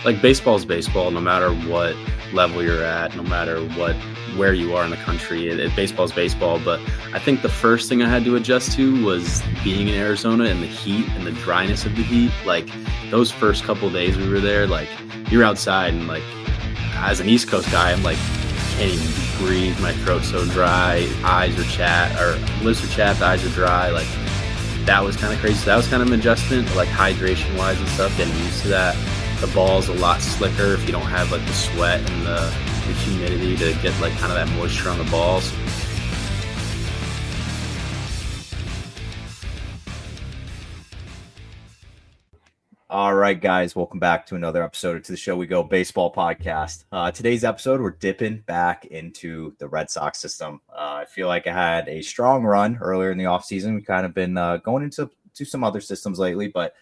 like baseball is baseball, no matter what level you're at, no matter where you are in the country. Baseball is baseball. But I think the first thing I had to adjust to was being in Arizona and the heat and the dryness of the heat. Like those first couple of days we were there, like you're outside and like as an East Coast guy, I'm like can't even breathe. My throat's so dry, lips are chapped, eyes are dry. Like that was kind of crazy. So that was kind of an adjustment, like hydration wise and stuff, getting used to that. The ball's a lot slicker if you don't have like the sweat and the humidity to get like kind of that moisture on the balls. All right, guys, welcome back to another episode of To The Show We Go Baseball Podcast. Today's episode, we're dipping back into the Red Sox system. I feel like I had a strong run earlier in the offseason. We've kind of been going into some other systems lately, but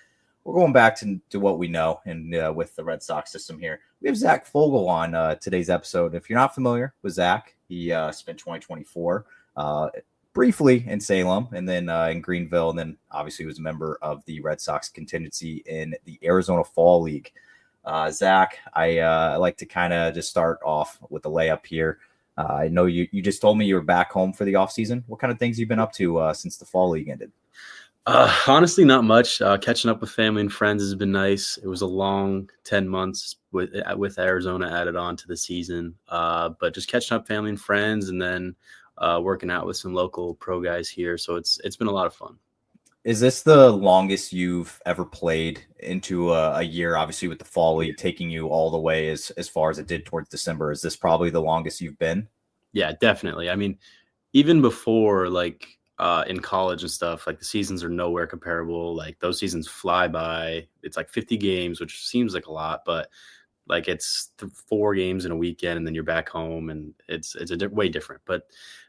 we're going back to what we know and with the Red Sox system here. We have Zach Fogell on today's episode. If you're not familiar with Zach, he spent 2024 briefly in Salem and then in Greenville, and then obviously was a member of the Red Sox contingency in the Arizona Fall League. Zach, I like to kind of just start off with a layup here. I know you just told me you were back home for the offseason. What kind of things you've been up to since the Fall League ended? Honestly, not much. Catching up with family and friends has been nice. It was a long 10 months with Arizona added on to the season, but just catching up family and friends, and then working out with some local pro guys here. So it's been a lot of fun. Is this the longest you've ever played into a year? Obviously, with the Fall League taking you all the way as far as it did towards December, is this probably the longest you've been? Yeah, definitely. I mean, even before like in college and stuff, like the seasons are nowhere comparable. Like those seasons fly by. It's like 50 games, which seems like a lot, but like it's 4 games in a weekend and then you're back home, and it's way different. But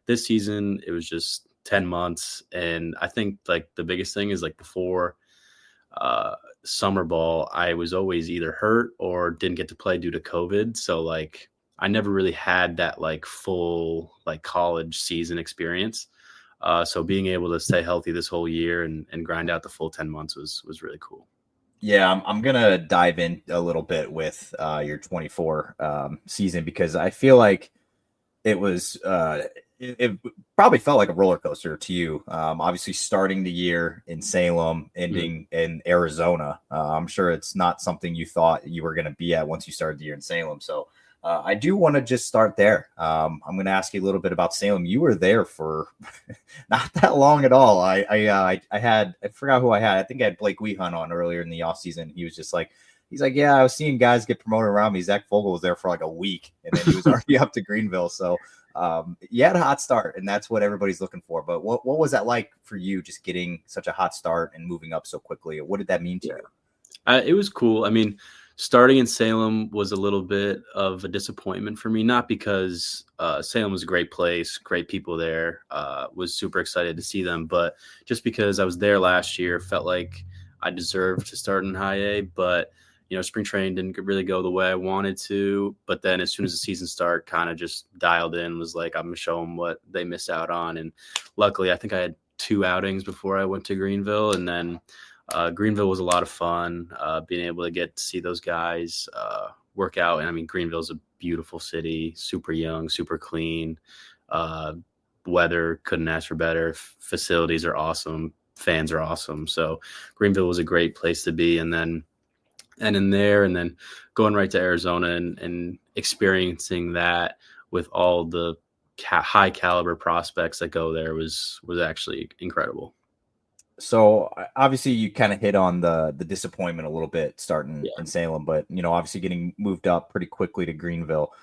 this season it was just 10 months. And I think like the biggest thing is like before summer ball, I was always either hurt or didn't get to play due to COVID. So like I never really had that like full like college season experience. So being able to stay healthy this whole year and grind out the full 10 months was really cool. Yeah, I'm going to dive in a little bit with your 24 season, because I feel like it was it probably felt like a roller coaster to you. Obviously, starting the year in Salem, ending in Arizona. I'm sure it's not something you thought you were going to be at once you started the year in Salem. So I do want to just start there. I'm going to ask you a little bit about Salem. You were there for not that long at all. I forgot who I had. I think I had Blake Wehunt on earlier in the offseason. He was just like, he's like, yeah, I was seeing guys get promoted around me. Zach Fogell was there for like a week, and then he was already up to Greenville. So you had a hot start, and that's what everybody's looking for. But what was that like for you, just getting such a hot start and moving up so quickly? What did that mean to you? It was cool. I mean, starting in Salem was a little bit of a disappointment for me, not because Salem was a great place, great people there, was super excited to see them, but just because I was there last year, felt like I deserved to start in high A, but you know, spring training didn't really go the way I wanted to. But then as soon as the season started, kind of just dialed in, was like, I'm going to show them what they missed out on. And luckily, I think I had 2 outings before I went to Greenville, and then Greenville was a lot of fun, being able to get to see those guys work out. And I mean, Greenville's a beautiful city, super young, super clean. Weather, couldn't ask for better. Facilities are awesome. Fans are awesome. So Greenville was a great place to be. And then going right to Arizona and experiencing that with all the high caliber prospects that go there was actually incredible. So obviously you kind of hit on the disappointment a little bit starting in Salem, but you know, obviously getting moved up pretty quickly to Greenville.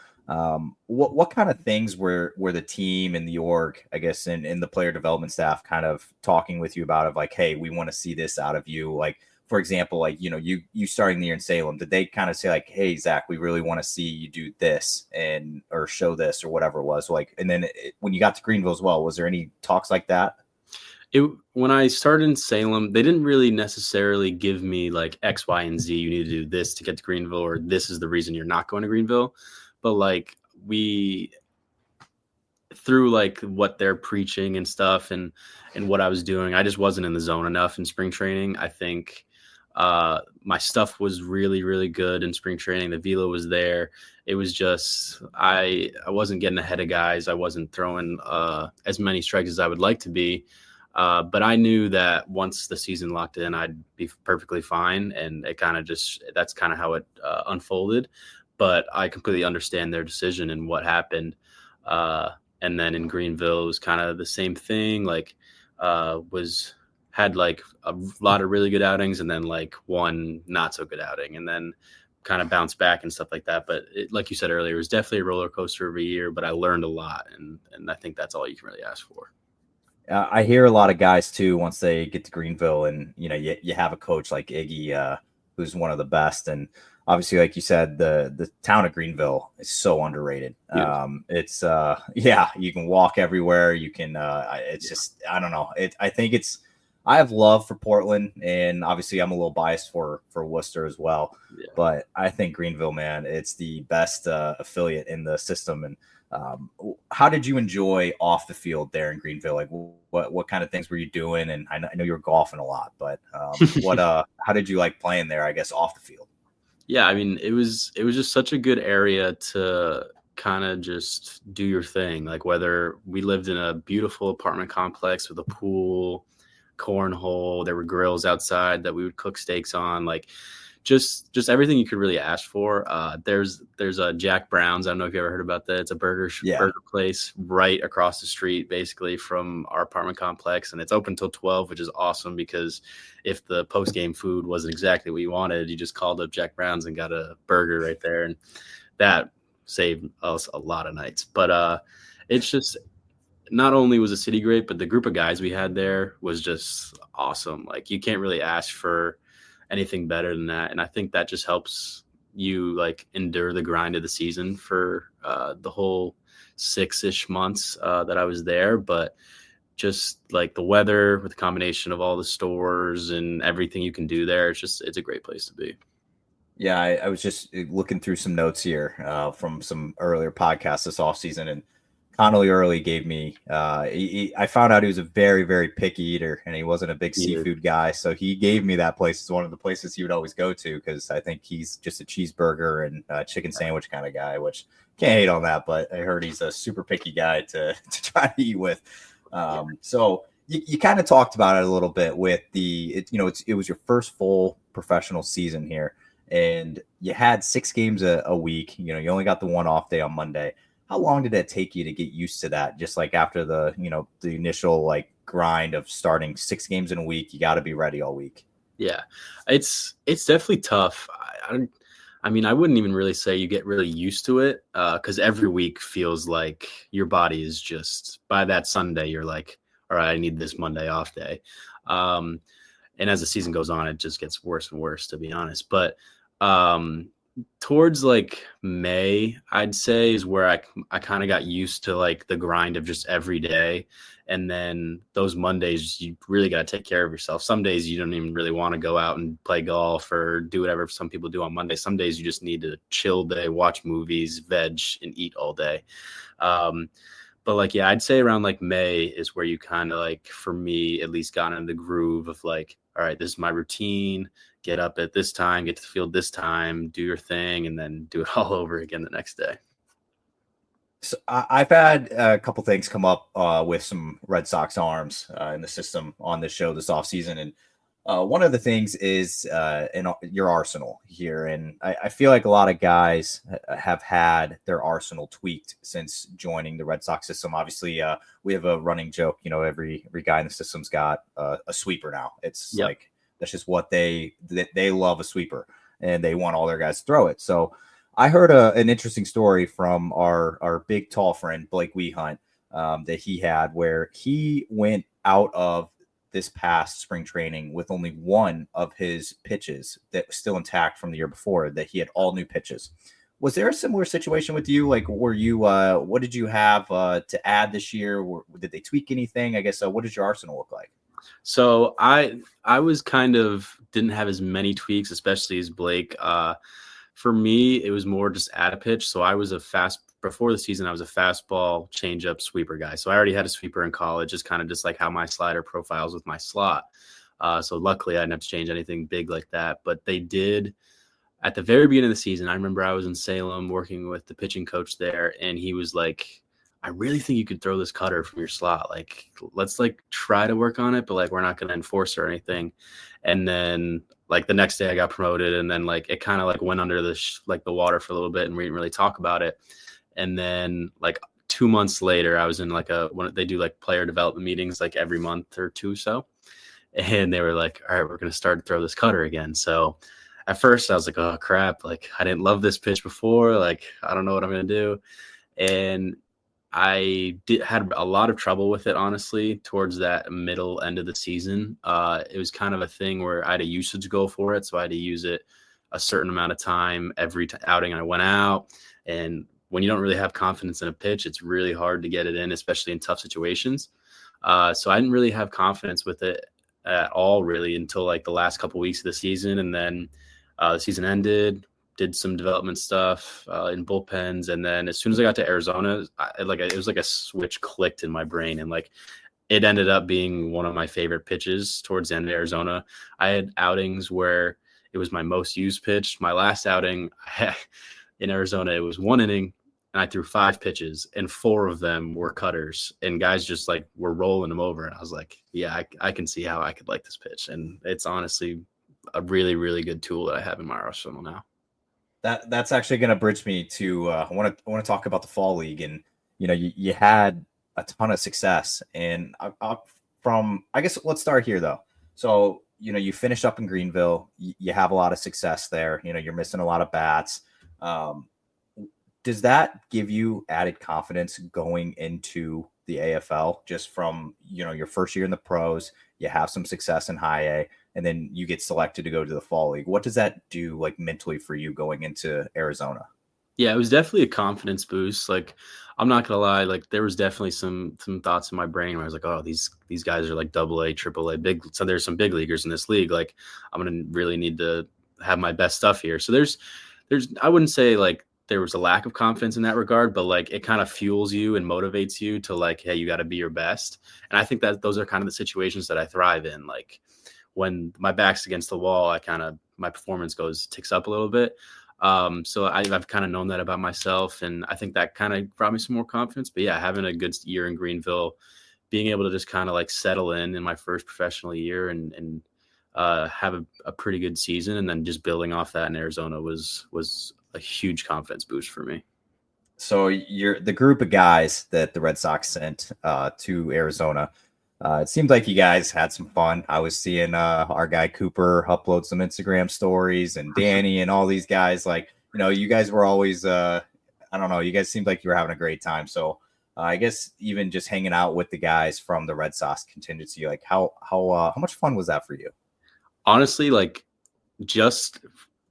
What kind of things were the team and the org, I guess, and the player development staff kind of talking with you about, of like, hey, we want to see this out of you? Like, for example, like, you know, you starting the year in Salem, did they kind of say like, hey, Zach, we really want to see you do this or show this or whatever it was? Like, and then when you got to Greenville as well, was there any talks like that? When I started in Salem, they didn't really necessarily give me like X, Y, and Z. You need to do this to get to Greenville, or this is the reason you're not going to Greenville. But like through like what they're preaching and stuff and what I was doing, I just wasn't in the zone enough in spring training. I think My stuff was really, really good in spring training. The velo was there. It was just I wasn't getting ahead of guys. I wasn't throwing as many strikes as I would like to be. But I knew that once the season locked in, I'd be perfectly fine. And it kind of that's kind of how it unfolded. But I completely understand their decision and what happened. And then in Greenville, it was kind of the same thing. Like, had like a lot of really good outings and then like one not so good outing and then kind of bounce back and stuff like that. But like you said earlier, it was definitely a roller coaster of a year, but I learned a lot. And I think that's all you can really ask for. I hear a lot of guys too, once they get to Greenville and, you have a coach like Iggy, who's one of the best. And obviously, like you said, the town of Greenville is so underrated. Yeah. It's you can walk everywhere. You can, it's just, I don't know. I have love for Portland, and obviously I'm a little biased for Worcester as well. Yeah. But I think Greenville, man, it's the best affiliate in the system. And how did you enjoy off the field there in Greenville? Like, what kind of things were you doing? And I know you were golfing a lot, but how did you like playing there, I guess, off the field? Yeah, I mean, it was just such a good area to kind of just do your thing. Like, whether we lived in a beautiful apartment complex with a pool, cornhole, there were grills outside that we would cook steaks on, like just everything you could really ask for. There's a Jack Brown's. I don't know if you ever heard about that. It's a burger place right across the street, basically, from our apartment complex, and it's open till 12, which is awesome because if the post game food wasn't exactly what you wanted, you just called up Jack Brown's and got a burger right there, and that saved us a lot of nights. But it's just, not only was the city great, but the group of guys we had there was just awesome. Like, you can't really ask for anything better than that. And I think that just helps you like endure the grind of the season for the whole 6-ish months that I was there. But just like the weather with the combination of all the stores and everything you can do there, it's a great place to be. Yeah, I was just looking through some notes here from some earlier podcasts this offseason, and Connolly Early gave me, I found out he was a very, very picky eater, and he wasn't a big seafood guy. So he gave me that place as one of the places he would always go to, because I think he's just a cheeseburger and chicken sandwich kind of guy, which can't hate on that. But I heard he's a super picky guy to try to eat with. So you kind of talked about it a little bit with it was your first full professional season here, and you had 6 games a week. You only got the one off day on Monday. How long did it take you to get used to that? Just like after the initial like grind of starting 6 games in a week, you got to be ready all week. Yeah, it's definitely tough. I mean, I wouldn't even really say you get really used to it because every week feels like your body is just, by that Sunday, you're like, all right, I need this Monday off day. And as the season goes on, it just gets worse and worse, to be honest. But towards like May, I'd say, is where I kind of got used to like the grind of just every day. And then those Mondays, you really got to take care of yourself. Some days you don't even really want to go out and play golf or do whatever some people do on Monday. Some days you just need a chill day, watch movies, veg, and eat all day. But like, yeah, I'd say around like May is where you kind of like, for me at least, got into the groove of like, all right, this is my routine. Get up at this time, get to the field this time, do your thing, and then do it all over again the next day. So I've had a couple things come up with some Red Sox arms in the system on this show this offseason. And one of the things is in your arsenal here. And I feel like a lot of guys have had their arsenal tweaked since joining the Red Sox system. Obviously, we have a running joke, every guy in the system's got a sweeper now. It's like, that's just what they love, a sweeper, and they want all their guys to throw it. So I heard an interesting story from our big tall friend Blake Wehunt that he had, where he went out of this past spring training with only one of his pitches that was still intact from the year before, that he had all new pitches. Was there a similar situation with you? Like, were you what did you have to add this year? Did they tweak anything? I guess what does your arsenal look like? So I was kind of didn't have as many tweaks, especially as Blake. For me, it was more just add a pitch. So I was before the season, I was a fastball, changeup, sweeper guy. So I already had a sweeper in college, just kind of just like how my slider profiles with my slot. So luckily I didn't have to change anything big like that. But they did at the very beginning of the season. I remember I was in Salem working with the pitching coach there, and he was like, I really think you could throw this cutter from your slot. Like, let's like try to work on it, but like we're not going to enforce or anything. And then like the next day I got promoted, and then like it kind of like went under the water for a little bit, and we didn't really talk about it. And then like 2 months later, I was in like they do like player development meetings like every month or two. So, and they were like, all right, we're going to start to throw this cutter again. So at first I was like, oh crap. Like I didn't love this pitch before. Like, I don't know what I'm going to do. And had a lot of trouble with it, honestly, towards that middle end of the season. It was kind of a thing where I had a usage goal for it. So I had to use it a certain amount of time every outing I went out. And when you don't really have confidence in a pitch, it's really hard to get it in, especially in tough situations. So I didn't really have confidence with it at all, really, until like the last couple of weeks of the season. And then the season ended, did some development stuff in bullpens. And then as soon as I got to Arizona, it was like a switch clicked in my brain. And like it ended up being one of my favorite pitches towards the end of Arizona. I had outings where it was my most used pitch. My last outing in Arizona, it was 1 inning, and I threw 5 pitches, and 4 of them were cutters, and guys just like were rolling them over. And I was like, yeah, I can see how I could like this pitch. And it's honestly a really, really good tool that I have in my arsenal now. That's actually going to bridge me to I want to talk about the fall league. And you had a ton of success, and I guess let's start here though. So you finish up in Greenville, you have a lot of success there. You're missing a lot of bats. Does that give you added confidence going into the AFL just from your first year in the pros? You have some success in high A, and then you get selected to go to the fall league. What does that do like mentally for you going into Arizona? Yeah, it was definitely a confidence boost. Like, I'm not gonna lie, like there was definitely some thoughts in my brain where I was like, oh, these guys are like AA, AAA, big. So there's some big leaguers in this league. Like, I'm gonna really need to have my best stuff here. So there's I wouldn't say like there was a lack of confidence in that regard, but like it kind of fuels you and motivates you to like, hey, you got to be your best. And I think that those are kind of the situations that I thrive in. Like when my back's against the wall, my performance ticks up a little bit. So I've kind of known that about myself, and I think that kind of brought me some more confidence. But yeah, having a good year in Greenville, being able to just kind of like settle in my first professional year and have a pretty good season, and then just building off that in Arizona was a huge confidence boost for me. So you're the group of guys that the Red Sox sent to Arizona. It seemed like you guys had some fun. I was seeing our guy Cooper upload some Instagram stories, and Danny and all these guys. Like, you guys were always, I don't know, you guys seemed like you were having a great time. So I guess even just hanging out with the guys from the Red Sox contingency, like how much fun was that for you? Honestly, like just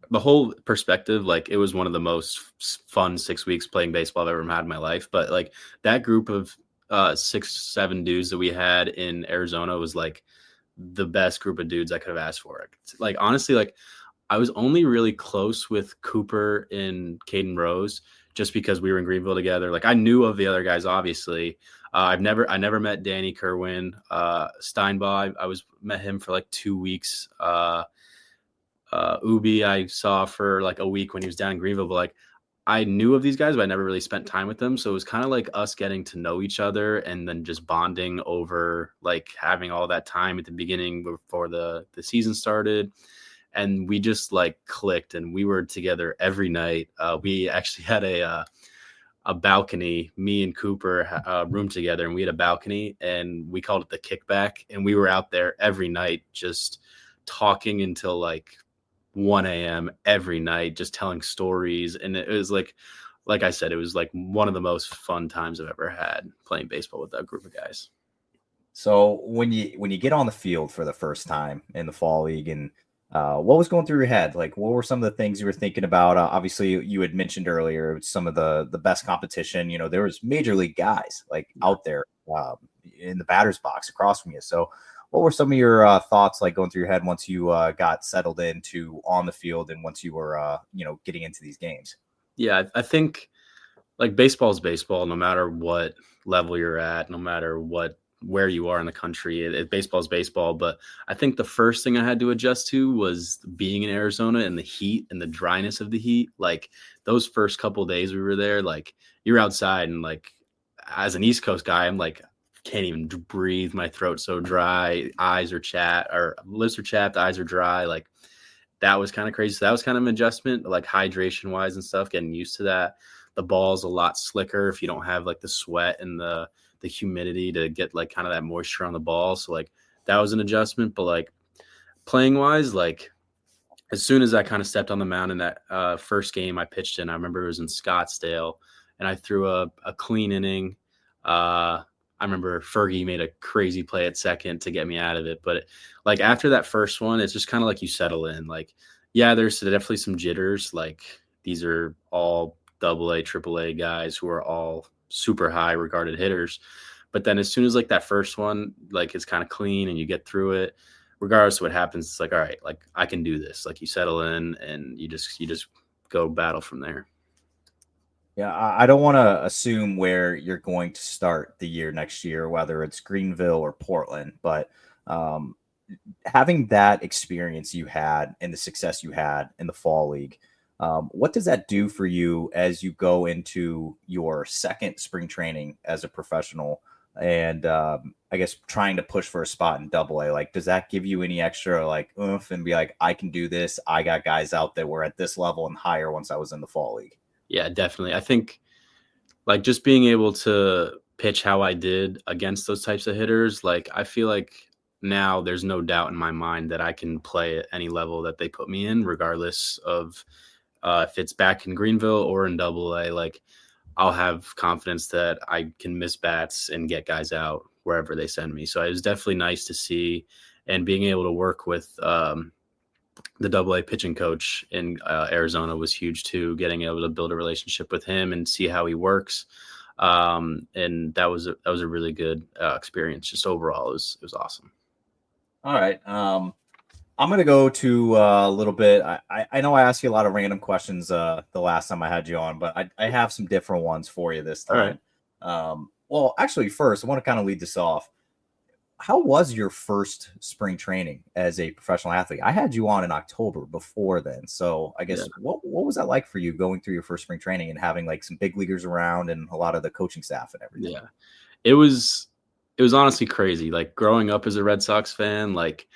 the whole perspective, like it was one of the most fun 6 weeks playing baseball I've ever had in my life. But like that group of 6-7 dudes that we had in Arizona was like the best group of dudes I could have asked for. Like honestly, like I was only really close with Cooper and Caden Rose just because we were in Greenville together. Like I knew of the other guys, obviously. I never met Danny Kerwin, Steinbaugh. I met him for like 2 weeks. Ubi I saw for like a week when he was down in Greenville, but like I knew of these guys, but I never really spent time with them. So it was kind of like us getting to know each other and then just bonding over like having all that time at the beginning before the season started. And we just like clicked, and we were together every night. We actually had a balcony, me and Cooper roomed together, and we had a balcony, and we called it the kickback. And we were out there every night just talking until like 1 a.m. every night, just telling stories. And it was like I said, it was like one of the most fun times I've ever had playing baseball with that group of guys. So when you get on the field for the first time in the fall league, and what was going through your head? Like, what were some of the things you were thinking about? Obviously, you had mentioned earlier some of the best competition. There was major league guys like out there in the batter's box across from you. So what were some of your thoughts like going through your head once you got settled into on the field and once you were, getting into these games? Yeah, I think like baseball is baseball, no matter what level you're at, no matter what where you are in the country. Baseball is baseball, but I think the first thing I had to adjust to was being in Arizona and the heat and the dryness of the heat. Like those first couple days we were there, like you're outside and like as an East Coast guy, I'm like can't even breathe. My throat's so dry, lips are chapped, eyes are dry. Like that was kind of crazy. So that was kind of an adjustment, like hydration wise and stuff, getting used to that. The ball's a lot slicker if you don't have like the sweat and the humidity to get like kind of that moisture on the ball. So like that was an adjustment. But like playing wise, like as soon as I kind of stepped on the mound in that first game I pitched in, I remember it was in Scottsdale and I threw a clean inning. I remember Fergie made a crazy play at second to get me out of it. But like after that first one, it's just kind of like you settle in. Like, yeah, there's definitely some jitters. Like these are all AA, AAA guys who are all super high regarded hitters. But then as soon as like that first one, like it's kind of clean and you get through it, regardless of what happens, it's like, all right, like I can do this. Like you settle in and you just go battle from there. Yeah, I don't want to assume where you're going to start the year next year, whether it's Greenville or Portland, but um, having that experience you had and the success you had in the fall league, what does that do for you as you go into your second spring training as a professional and I guess trying to push for a spot in AA? Like, does that give you any extra like oomph and be like, I can do this? I got guys out that were at this level and higher once I was in the fall league. Yeah, definitely. I think like just being able to pitch how I did against those types of hitters, like I feel like now there's no doubt in my mind that I can play at any level that they put me in, regardless of if it's back in Greenville or in AA. Like I'll have confidence that I can miss bats and get guys out wherever they send me. So it was definitely nice to see, and being able to work with the AA pitching coach in Arizona was huge too. Getting able to build a relationship with him and see how he works, and that was a really good experience. Just overall, it was awesome. All right. I'm gonna go to a little bit. I know I asked you a lot of random questions the last time I had you on, but I have some different ones for you this time. Well, actually, first I want to kind of lead this off. How was your first spring training as a professional athlete? I had you on in October before then. So I guess what was that like for you going through your first spring training and having like some big leaguers around and a lot of the coaching staff and everything? Yeah, it was honestly crazy. Like growing up as a Red Sox fan, like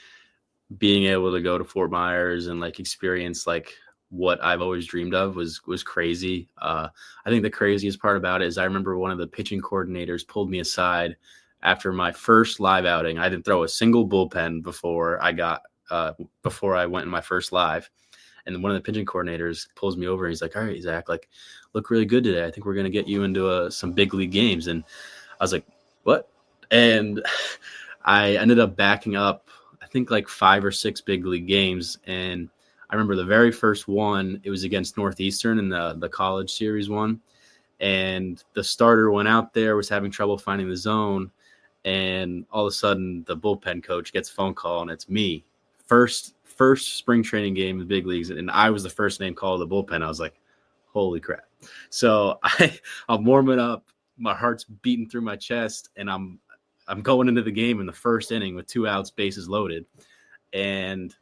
being able to go to Fort Myers and like experience like what I've always dreamed of was crazy. I think the craziest part about it is I remember one of the pitching coordinators pulled me aside after my first live outing. I didn't throw a single bullpen before I went in my first live. And one of the pitching coordinators pulls me over and he's like, all right, Zach, like look really good today. I think we're going to get you into some big league games. And I was like, what? And I ended up backing up, I think like 5 or 6 big league games. And I remember the very first one, it was against Northeastern in the college series one. And the starter went out there, was having trouble finding the zone. And all of a sudden the bullpen coach gets a phone call and it's me. First spring training game in the big leagues. And I was the first name called the bullpen. I was like, holy crap. So I'm warming up. My heart's beating through my chest and I'm going into the game in the first inning with 2 outs, bases loaded. And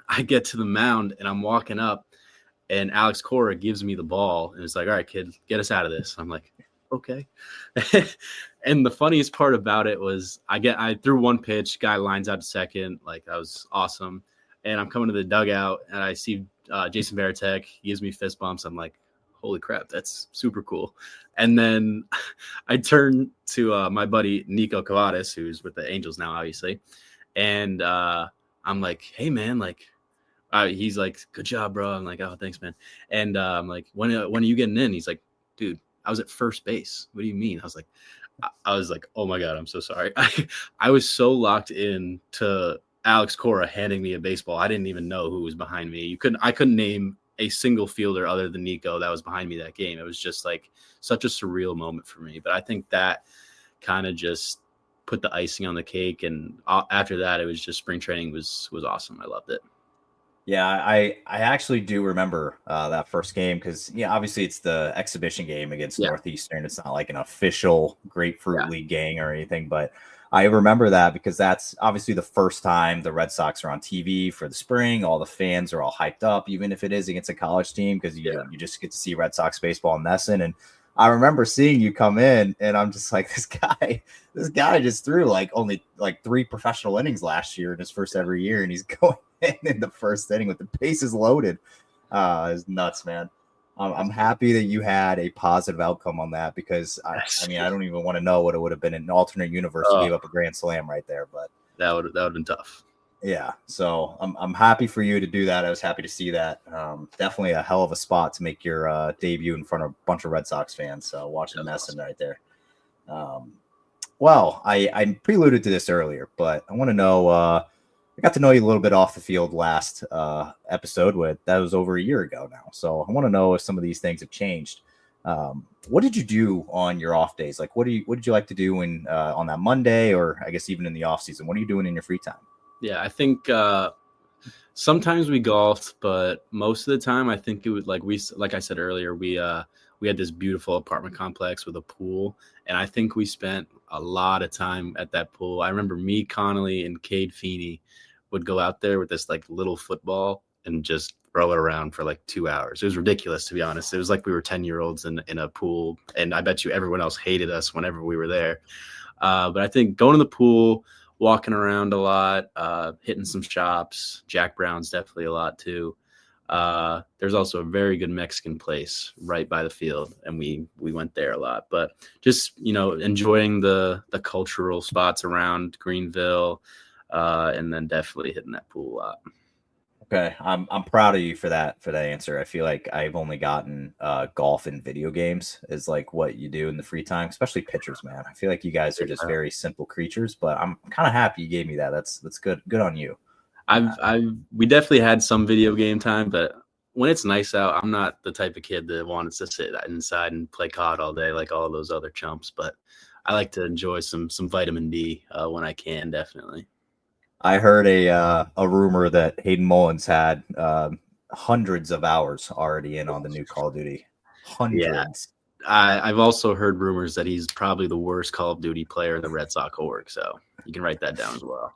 I get to the mound and I'm walking up and Alex Cora gives me the ball and it's like, all right, kid, get us out of this. I'm like, okay. And the funniest part about it was I threw one pitch, guy lines out to second. Like that was awesome. And I'm coming to the dugout and I see Jason Varitek. He gives me fist bumps. I'm like, holy crap, that's super cool. And then I turn to my buddy Nico Cavadas, who's with the Angels now, obviously. And I'm like, hey man, like he's like, good job, bro. I'm like, oh, thanks, man. And I'm like, when are you getting in? He's like, dude, I was at first base. What do you mean? I was like, oh my God, I'm so sorry. I was so locked in to Alex Cora handing me a baseball. I didn't even know who was behind me. I couldn't name a single fielder other than Nico that was behind me that game. It was just like such a surreal moment for me. But I think that kind of just put the icing on the cake. And after that, it was just spring training was awesome. I loved it. Yeah, I actually do remember that first game because yeah, obviously it's the exhibition game against Yeah, Northeastern. It's not like an official Grapefruit yeah, League gang or anything, but I remember that because that's obviously the first time the Red Sox are on TV for the spring. All the fans are all hyped up, even if it is against a college team, because yeah. you just get to see Red Sox baseball in Nesson. And I remember seeing you come in, and I'm just like, this guy just threw like only like 3 professional innings last year in his first ever year, and he's going in the first inning with the bases loaded. Is nuts, man. I'm happy that you had a positive outcome on that because I mean, I don't even want to know what it would have been in an alternate universe. You Oh, gave up a grand slam right there, but that would have been tough. yeah. So I'm happy for you to do that. I was happy to see that. Definitely a hell of a spot to make your debut in front of a bunch of Red Sox fans. So watching That was Nesson awesome. right there. Um, well, I preluded to this earlier, but I want to know. I got to know you a little bit off the field last episode. With that was over a year ago now, so I want to know if some of these things have changed. What did you do on your off days? Like, what did you like to do in on that Monday, or I guess even in the off season? What are you doing in your free time? Yeah, I think sometimes we golfed, but most of the time I think it was like I said earlier, we had this beautiful apartment complex with a pool, and I think we spent a lot of time at that pool. I remember me, Connolly, and Cade Feeney would go out there with this like little football and just throw it around for like 2 hours. It was ridiculous, to be honest. It was like we were 10-year-olds in a pool, and I bet you everyone else hated us whenever we were there. But I think going to the pool, walking around a lot, hitting some shops. Jack Brown's definitely a lot too. There's also a very good Mexican place right by the field, and we went there a lot. But just enjoying the cultural spots around Greenville, and then definitely hitting that pool a lot. Okay, I'm proud of you for that answer. I feel like I've only gotten golf and video games is like what you do in the free time, especially pitchers, man. I feel like you guys are just very simple creatures, but I'm kind of happy you gave me that. That's good. Good on you. We definitely had some video game time, but when it's nice out, I'm not the type of kid that wants to sit inside and play COD all day like all those other chumps. But I like to enjoy some vitamin D when I can, definitely. I heard a rumor that Hayden Mullins had hundreds of hours already in on the new Call of Duty. Yeah, Hundreds. I've also heard rumors that he's probably the worst Call of Duty player in the Red Sox org, so you can write that down as well.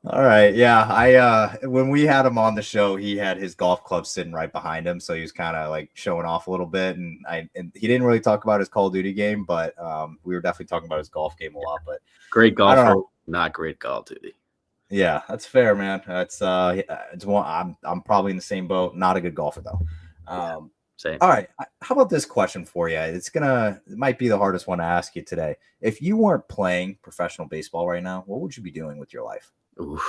All right, yeah. I when we had him on the show, he had his golf club sitting right behind him, so he was kind of like showing off a little bit. And he didn't really talk about his Call of Duty game, but we were definitely talking about his golf game a lot. But Great I don't golfer, know. not great Call of Duty. Yeah, that's fair, man. It's one. I'm probably in the same boat. Not a good golfer though. Yeah, Um, same. all right. How about this question for you? It might be the hardest one to ask you today. If you weren't playing professional baseball right now, what would you be doing with your life? Oof.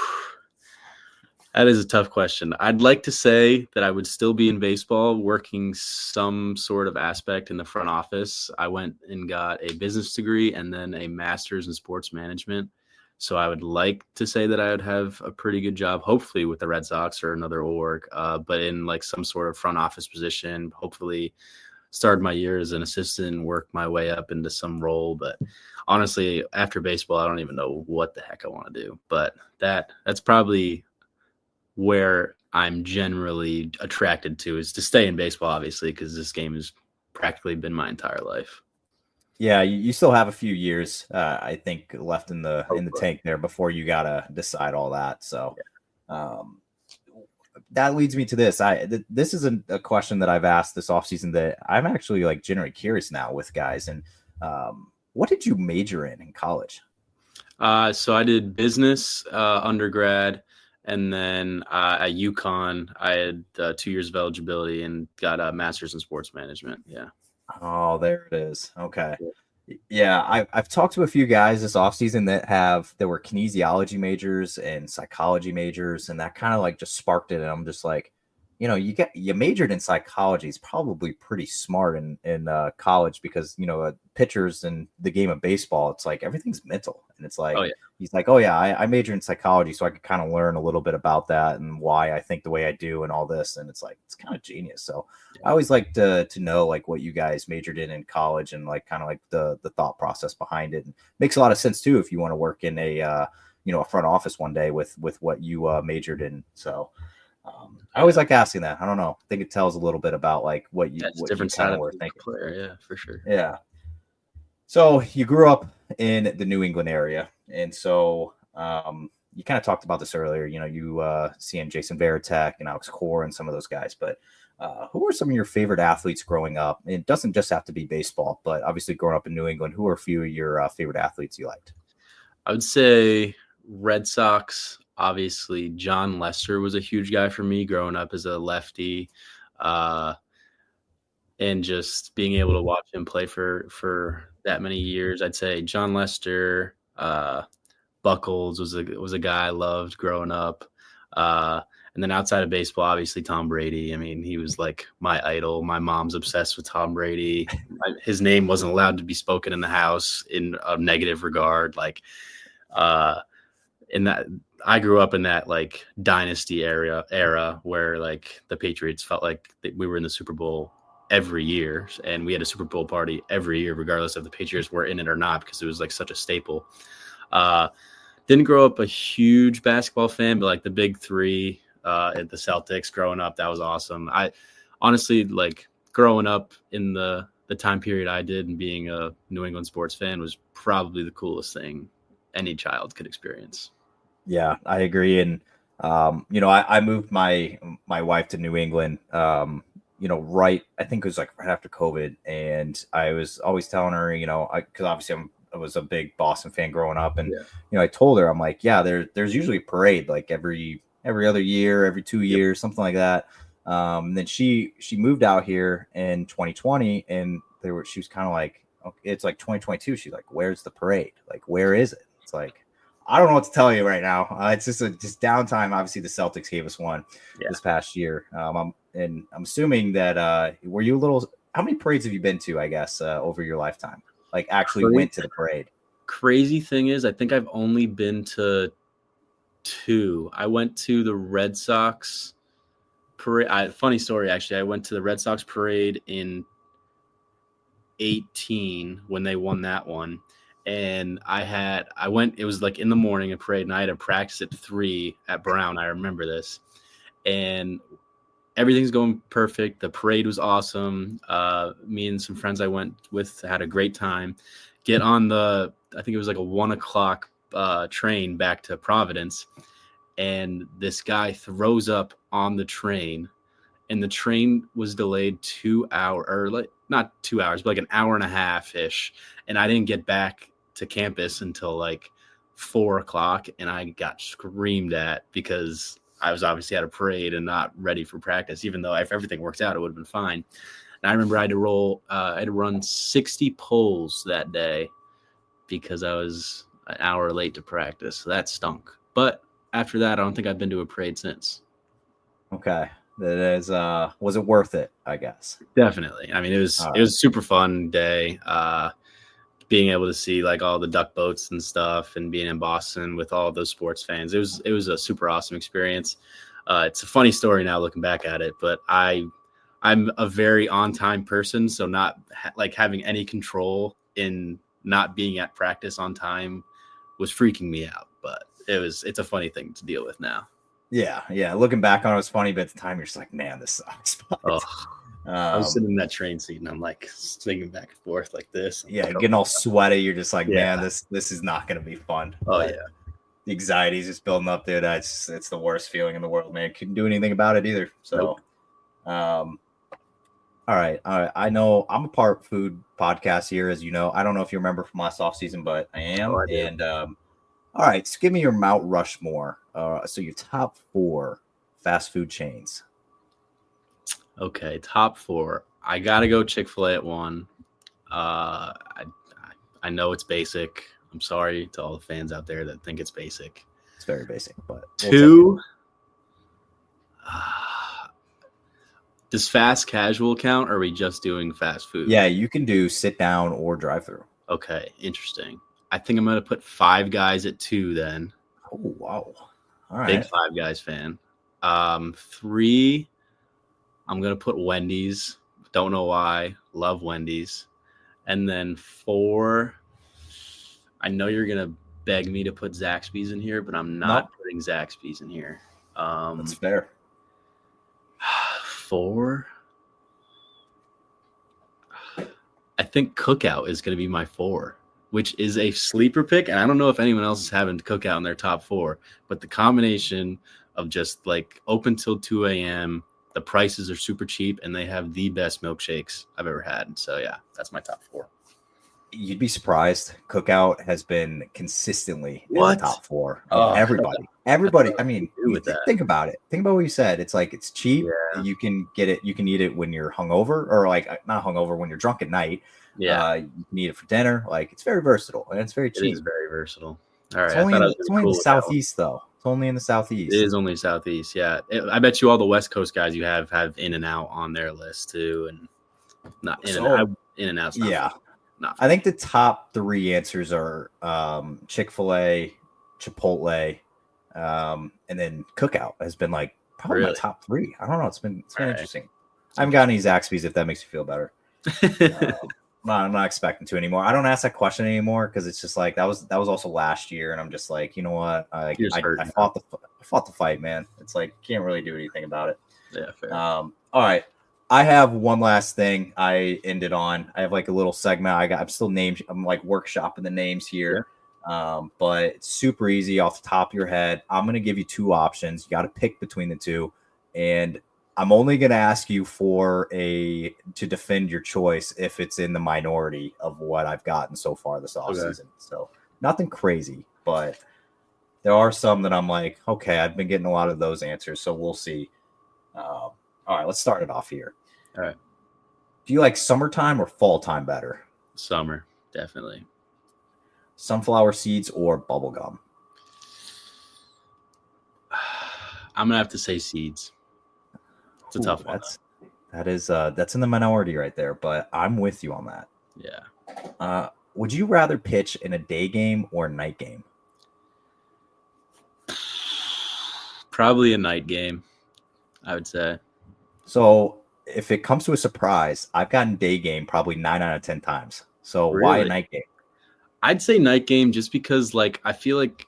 That is a tough question. I'd like to say that I would still be in baseball, working some sort of aspect in the front office. I went and got a business degree and then a master's in sports management. So I would like to say that I would have a pretty good job, hopefully with the Red Sox or another org, but in like some sort of front office position, hopefully start my year as an assistant and work my way up into some role. But honestly, after baseball, I don't even know what the heck I want to do. But that's probably where I'm generally attracted to, is to stay in baseball, obviously, because this game has practically been my entire life. Yeah, you still have a few years, I think, left in the Hopefully. tank there before you gotta decide all that. So, um, that leads me to this. This is a question that I've asked this offseason that I'm actually like genuinely curious now with guys. And what did you major in college? So I did business undergrad, and then at UConn, I had 2 years of eligibility and got a master's in sports management. Yeah. Oh, there it is. Okay. Yeah, I've talked to a few guys this offseason that were kinesiology majors and psychology majors, and that kind of like just sparked it. And I'm just like, you majored in psychology is probably pretty smart in college because pitchers and the game of baseball, it's like everything's mental, and it's like Oh yeah. he's like, oh yeah, I majored in psychology so I could kind of learn a little bit about that and why I think the way I do and all this, and it's like it's kind of genius. So I always like to know like what you guys majored in college and like kind of like the thought process behind it. And makes a lot of sense too if you want to work in a front office one day with what you majored in. So I always like asking that. I don't know. I think it tells a little bit about like what you That's a what you different kind side of of were the thinking. player. Yeah, for sure. Yeah. So you grew up in the New England area, and so you kind of talked about this earlier. You know, you seeing Jason Varitek and Alex Core and some of those guys. But who are some of your favorite athletes growing up? And it doesn't just have to be baseball, but obviously growing up in New England, who are a few of your favorite athletes you liked? I would say Red Sox. Obviously, John Lester was a huge guy for me growing up as a lefty, uh, and just being able to watch him play for that many years. I'd say John Lester, Buckles was a guy I loved growing up. Uh, and then outside of baseball, obviously Tom Brady. I mean, he was like my idol. My mom's obsessed with Tom Brady. His name wasn't allowed to be spoken in the house in a negative regard. Like, uh, in that I grew up in that like dynasty era where like the Patriots felt like we were in the Super Bowl every year, and we had a Super Bowl party every year, regardless if the Patriots were in it or not, because it was like such a staple. Uh, didn't grow up a huge basketball fan, but like the big three at the Celtics growing up, that was awesome. I honestly like growing up in the time period I did and being a New England sports fan was probably the coolest thing any child could experience. Yeah, I agree. And you know, I moved my wife to New England. You know, right. I think it was like right after COVID, and I was always telling her, you know, because obviously I was a big Boston fan growing up, and Yeah. you know, I told her, I'm like, yeah, there's usually a parade like every other year, every two Yep. years, something like that. And then she moved out here in 2020, and she was kind of like, okay, it's like 2022. She's like, where's the parade? Like, where is it? It's like, I don't know what to tell you right now. It's just downtime. Obviously, the Celtics gave us one Yeah. this past year. I'm assuming that were you a little? How many parades have you been to? I guess over your lifetime, like actually Crazy, went to the parade. crazy thing is, I think I've only been to two. I went to the Red Sox parade. Funny story, actually. I went to the Red Sox parade in 18 when they won that one. And I went, it was like in the morning, a parade, and I had to practice at 3 at Brown. I remember this. And everything's going perfect. The parade was awesome. Me and some friends I went with had a great time. Get on I think it was like a 1 o'clock train back to Providence. And this guy throws up on the train, and the train was delayed 2 hours, or like not 2 hours, but like an hour and a half ish. And I didn't get back to campus until like 4 o'clock, and I got screamed at because I was obviously at a parade and not ready for practice, even though if everything worked out, it would have been fine. And I remember I had to run 60 poles that day because I was an hour late to practice. So that stunk. But after that, I don't think I've been to a parade since. Okay, that is. Was it worth it? I guess. Definitely. I mean, it was All it right. was a super fun day. Being able to see like all the duck boats and stuff, and being in Boston with all those sports fans, it was a super awesome experience. It's a funny story now looking back at it, but I'm a very on time person, so not like having any control in not being at practice on time was freaking me out. But it's a funny thing to deal with now. Yeah. Looking back on it, was funny, but at the time you're just like, man, this sucks. Oh, But, I was sitting in that train seat and I'm like swinging back and forth like this. I'm yeah, like, getting all sweaty. You're just like, yeah. man, this is not going to be fun. Oh But yeah. the anxiety is just building up, dude. It's the worst feeling in the world, man. Couldn't do anything about it either. Nope. So, um, all right. I know I'm a part food podcast here, as you know. I don't know if you remember from last off season, but I Oh, am. I do. And all right, so give me your Mount Rushmore. So your top 4 fast food chains. Okay, top 4. I gotta go Chick-fil-A at 1. I know it's basic. I'm sorry to all the fans out there that think it's basic. It's very basic, but we'll take 2. Does fast casual count, or are we just doing fast food? yeah, you can do sit down or drive through. Okay, interesting. I think I'm gonna put Five Guys at 2 then. Oh wow! All Big right. Five Guys fan. 3, I'm gonna put Wendy's. Don't know why. Love Wendy's. And then 4, I know you're gonna beg me to put Zaxby's in here, but I'm not No, putting Zaxby's in here. that's fair. 4. I think Cookout is going to be my 4, which is a sleeper pick. And I don't know if anyone else is having Cookout in their top 4, but the combination of just like open till 2 a.m., the prices are super cheap, and they have the best milkshakes I've ever had. So, yeah, that's my top 4. You'd be surprised. Cookout has been consistently in What? the top 4 of everybody. Everybody. I mean, with that. think about it. Think about what you said. It's like it's cheap. Yeah. You can get it. You can eat it when you're hungover, or like not hungover, when you're drunk at night. Yeah. You can eat it for dinner. Like it's very versatile and it's very cheap. It is very versatile. All right. It's only in the Southeast, though. It's only in the Southeast. It is only Southeast. Yeah. I bet you all the West Coast guys you have In-N-Out on their list too, and not In-N-Out. Yeah. I think the top 3 answers are Chick-fil-A, Chipotle, and then Cookout has been like probably my top 3. I don't know. It's been interesting. I haven't gotten any Zaxby's, if that makes you feel better. I'm not expecting to anymore. I don't ask that question anymore because it's just like that was also last year, and I'm just like, you know what? I fought the fight, man. It's like can't really do anything about it. Yeah, fair. All right. I have one last thing I ended on. I have like a little segment. I'm like workshopping the names here. But it's super easy off the top of your head. I'm going to give you 2 options. You got to pick between the 2. And I'm only going to ask you to defend your choice if it's in the minority of what I've gotten so far this offseason. Okay. So nothing crazy, but there are some that I'm like, okay, I've been getting a lot of those answers. So we'll see. All right, let's start it off here. All right. Do you like summertime or fall time better? Summer, definitely. Sunflower seeds or bubble gum? I'm gonna have to say seeds. It's a tough one. That's in the minority right there, but I'm with you on that. Yeah. Would you rather pitch in a day game or a night game? Probably a night game, I would say. So if it comes to a surprise, I've gotten day game probably 9 out of 10 times. So really? Why a night game? I'd say night game just because like I feel like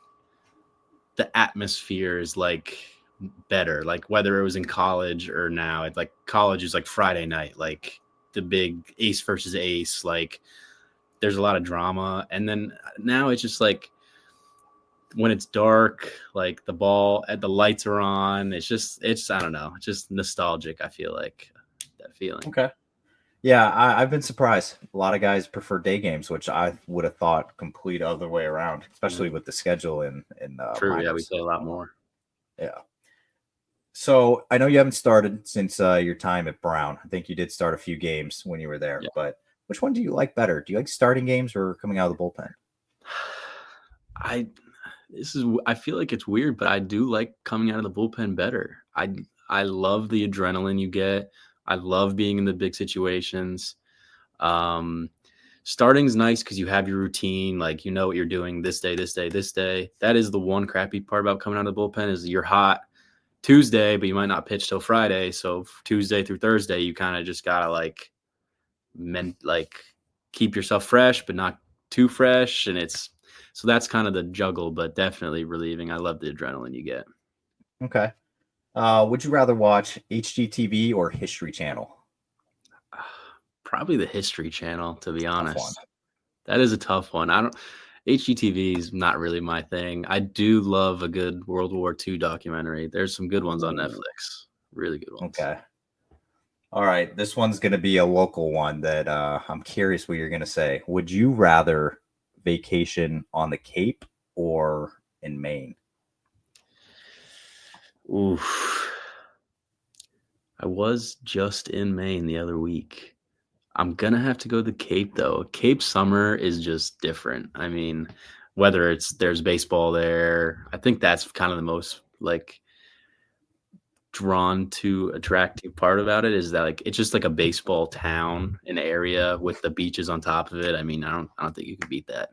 the atmosphere is like better. Like whether it was in college or now, it's like college is like Friday night, like the big ace versus ace. Like there's a lot of drama, and then now it's just like when it's dark, like the lights are on. It's I don't know, it's just nostalgic. I feel like that feeling. Okay. Yeah, I've been surprised. A lot of guys prefer day games, which I would have thought complete other way around, especially with the schedule in True, yeah, we play a lot more. Yeah. So I know you haven't started since your time at Brown. I think you did start a few games when you were there, but which one do you like better? Do you like starting games or coming out of the bullpen? I feel like it's weird, but I do like coming out of the bullpen better. I love the adrenaline you get. I love being in the big situations. Starting's nice because you have your routine, like you know what you're doing this day. That is the one crappy part about coming out of the bullpen is you're hot Tuesday, but you might not pitch till Friday. So Tuesday through Thursday, you kind of just gotta keep yourself fresh, but not too fresh. And so that's kind of the juggle, but definitely relieving. I love the adrenaline you get. Okay. Would you rather watch HGTV or History Channel? Probably the History Channel, to be honest. That is a tough one. HGTV is not really my thing. I do love a good World War II documentary. There's some good ones on Netflix. Really good ones. Okay. All right. This one's going to be a local one that I'm curious what you're going to say. Would you rather vacation on the Cape or in Maine? Oof. I was just in Maine the other week. I'm going to have to go to the Cape, though. Cape summer is just different. I mean, whether there's baseball there, I think that's kind of the most drawn to attractive part about it is that it's just like a baseball town, an area with the beaches on top of it. I mean, I don't think you can beat that.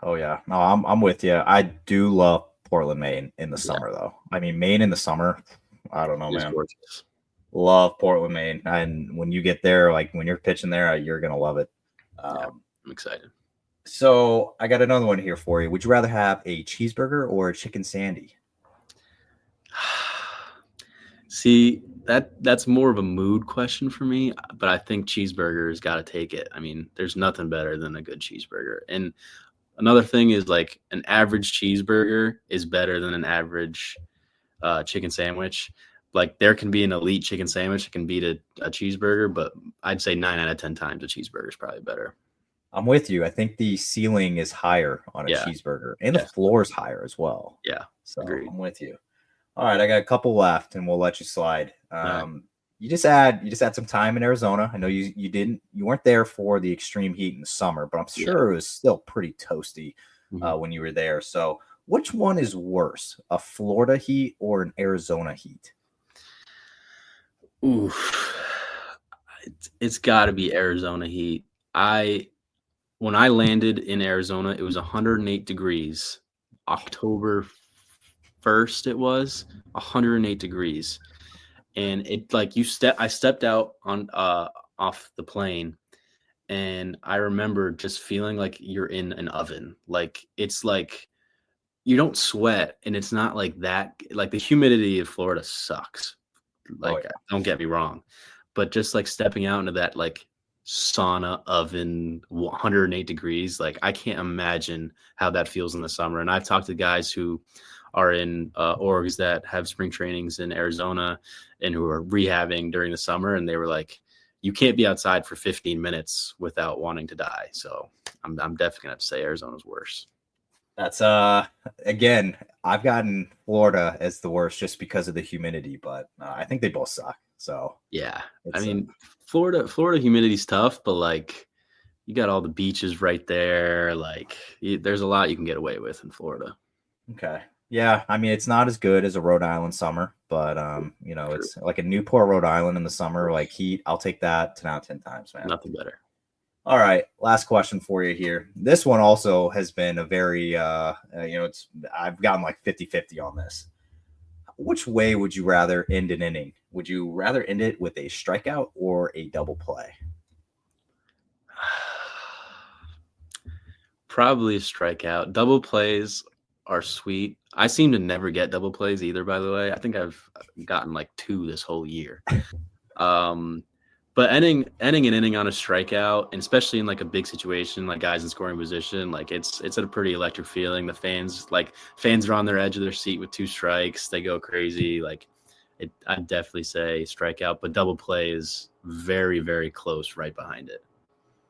Oh yeah. No, I'm with you. I do love Portland, Maine in the summer though. I mean, Maine in the summer, I don't know, man. Gorgeous. Love Portland, Maine. And when you get there, when you're pitching there, you're going to love it. I'm excited. So I got another one here for you. Would you rather have a cheeseburger or a chicken sandy? See, that's more of a mood question for me, but I think cheeseburger's got to take it. I mean, there's nothing better than a good cheeseburger. And another thing is like an average cheeseburger is better than an average chicken sandwich. Like there can be an elite chicken sandwich that can beat a cheeseburger, but I'd say 9 out of 10 times a cheeseburger is probably better. I'm with you. I think the ceiling is higher on a Yeah. cheeseburger, and the floor is higher as well. Yeah. So Agreed. I'm with you. All right, I got a couple left, and we'll let you slide. Right. You just had some time in Arizona. I know you weren't there for the extreme heat in the summer, but I'm sure it was still pretty toasty when you were there. So which one is worse, a Florida heat or an Arizona heat? Oof. It's got to be Arizona heat. When I landed in Arizona, it was 108 degrees. October 1st, it was 108 degrees. And it like I stepped out on off the plane, and I remember just feeling like you're in an oven. Like it's like you don't sweat, and it's not like that. Like the humidity of Florida sucks. Like don't get me wrong, but just like stepping out into that like sauna oven 108 degrees, like I can't imagine how that feels in the summer. And I've talked to guys who are in orgs that have spring trainings in Arizona and who are rehabbing during the summer, and they were like, you can't be outside for 15 minutes without wanting to die. So I'm definitely gonna have to say Arizona's worse. That's again, I've gotten Florida as the worst just because of the humidity, but I think they both suck. So yeah, I mean, Florida humidity's tough, but like you got all the beaches right there. Like there's a lot you can get away with in Florida. Okay. Yeah, I mean, it's not as good as a Rhode Island summer, but it's like a Newport, Rhode Island in the summer, like heat. I'll take that 10 out of 10 times, man. Nothing better. All right, last question for you here. This one also has been a very I've gotten like 50-50 on this. Which way would you rather end an inning? Would you rather end it with a strikeout or a double play? Probably a strikeout. Double plays are sweet. I seem to never get double plays either, by the way. I think I've gotten like 2 this whole year. But ending an inning on a strikeout, and especially in like a big situation, like guys in scoring position, like it's a pretty electric feeling. The fans are on their edge of their seat with 2 strikes. They go crazy. Like I'd definitely say strikeout, but double play is very, very close right behind it.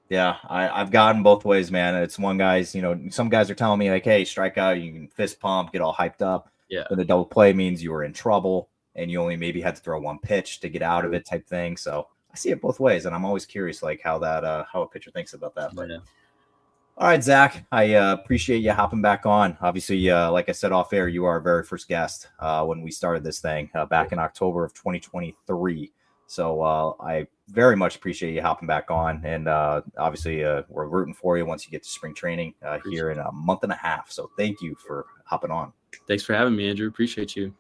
Yeah, I've gotten both ways, man. It's one guy's, some guys are telling me like, hey, strikeout, you can fist pump, get all hyped up. Yeah. But the double play means you were in trouble and you only maybe had to throw 1 pitch to get out of it type thing. So I see it both ways, and I'm always curious like how a pitcher thinks about that. But all right, Zach, I appreciate you hopping back on. Obviously, like I said off air, you are our very first guest when we started this thing back in October of 2023. So I very much appreciate you hopping back on, and obviously we're rooting for you once you get to spring training here in a month and a half. So thank you for hopping on. Thanks for having me, Andrew. Appreciate you.